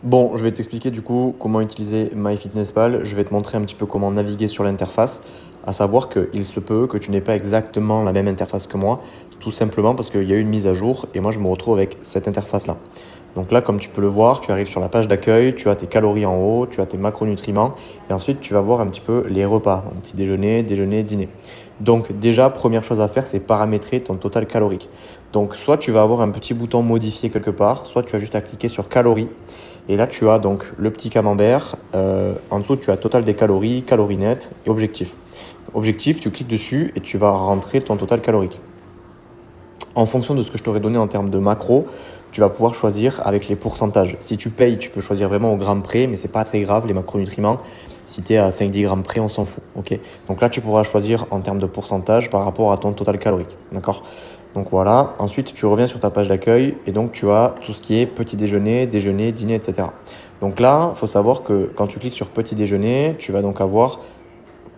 Bon, je vais t'expliquer du coup comment utiliser MyFitnessPal. Je vais te montrer un petit peu comment naviguer sur l'interface. À savoir qu'il se peut que tu n'aies pas exactement la même interface que moi, tout simplement parce qu'il y a eu une mise à jour et moi je me retrouve avec cette interface-là. Donc là, comme tu peux le voir, tu arrives sur la page d'accueil, tu as tes calories en haut, tu as tes macronutriments et ensuite tu vas voir un petit peu les repas, donc petit déjeuner, déjeuner, dîner. Donc déjà, première chose à faire, c'est paramétrer ton total calorique. Donc soit tu vas avoir un petit bouton modifier quelque part, soit tu as juste à cliquer sur calories. Et là, tu as donc le petit camembert. En dessous, tu as total des calories, calories nettes et objectif. Objectif, tu cliques dessus et tu vas rentrer ton total calorique. En fonction de ce que je t'aurais donné en termes de macro, tu vas pouvoir choisir avec les pourcentages. Si tu payes, tu peux choisir vraiment au gramme près, mais c'est pas très grave, les macronutriments. Si tu es à 5-10 grammes près, on s'en fout. Ok. Donc là, tu pourras choisir en termes de pourcentage par rapport à ton total calorique. D'accord. Donc voilà. Ensuite, tu reviens sur ta page d'accueil et donc tu as tout ce qui est petit déjeuner, déjeuner, dîner, etc. Donc là, il faut savoir que quand tu cliques sur petit déjeuner, tu vas donc avoir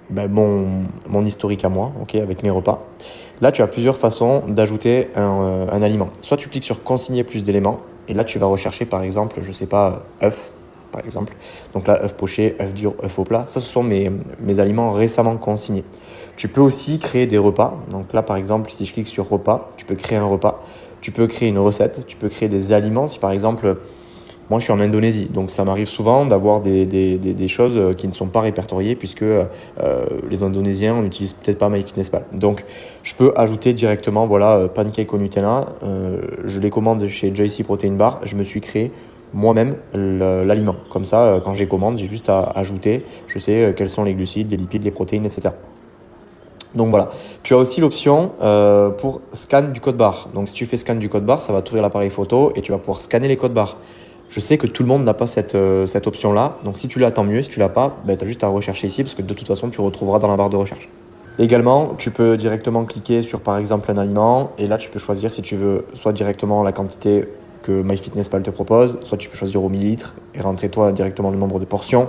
mon historique à moi, ok, avec mes repas. Là, tu as plusieurs façons d'ajouter un aliment. Soit tu cliques sur consigner plus d'éléments, et là, tu vas rechercher par exemple, je sais pas, œufs, par exemple. Donc là, œufs pochés, œufs durs, œufs au plat. Ça, ce sont mes aliments récemment consignés. Tu peux aussi créer des repas. Donc là, par exemple, si je clique sur repas, tu peux créer un repas. Tu peux créer une recette. Tu peux créer des aliments. Si par exemple, moi, je suis en Indonésie, donc ça m'arrive souvent d'avoir des choses qui ne sont pas répertoriées puisque les Indonésiens n'utilisent peut-être pas MyFitnessPal. Donc, je peux ajouter directement, voilà, pancake au Nutella. Je les commande chez JC Protein Bar. Je me suis créé moi-même l'aliment. Comme ça, quand j'ai commande, j'ai juste à ajouter. Je sais quels sont les glucides, les lipides, les protéines, etc. Donc voilà, tu as aussi l'option pour scan du code barre. Donc si tu fais scan du code barre, ça va t'ouvrir l'appareil photo et tu vas pouvoir scanner les codes barres. Je sais que tout le monde n'a pas cette option-là. Donc si tu l'as, tant mieux. Si tu l'as pas, ben, tu as juste à rechercher ici parce que de toute façon, tu retrouveras dans la barre de recherche. Également, tu peux directement cliquer sur par exemple un aliment et là, tu peux choisir si tu veux soit directement la quantité que MyFitnessPal te propose, soit tu peux choisir au millilitre et rentrer toi directement le nombre de portions.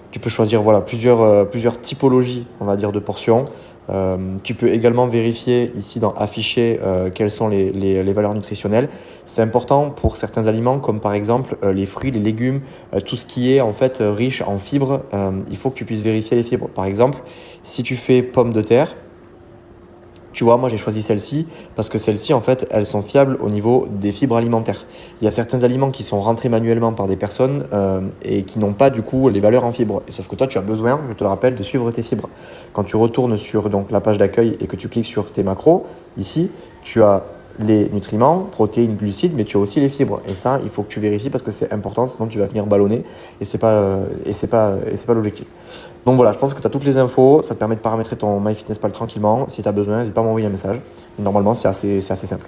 Tu peux choisir voilà, plusieurs typologies, on va dire, de portions. Tu peux également vérifier ici dans afficher quelles sont les valeurs nutritionnelles. C'est important pour certains aliments comme par exemple les fruits, les légumes, tout ce qui est en fait riche en fibres. Il faut que tu puisses vérifier les fibres. Par exemple, si tu fais pommes de terre, tu vois, moi j'ai choisi celle-ci parce que celles-ci, en fait, elles sont fiables au niveau des fibres alimentaires. Il y a certains aliments qui sont rentrés manuellement par des personnes et qui n'ont pas du coup les valeurs en fibres. Et sauf que toi, tu as besoin, je te le rappelle, de suivre tes fibres. Quand tu retournes sur donc, la page d'accueil et que tu cliques sur tes macros, ici, tu as les nutriments, protéines, glucides, mais tu as aussi les fibres. Et ça, il faut que tu vérifies parce que c'est important, sinon tu vas venir ballonner et c'est pas l'objectif. Donc voilà, je pense que tu as toutes les infos, ça te permet de paramétrer ton MyFitnessPal tranquillement. Si tu as besoin, n'hésite pas à m'envoyer un message. Normalement, c'est assez simple.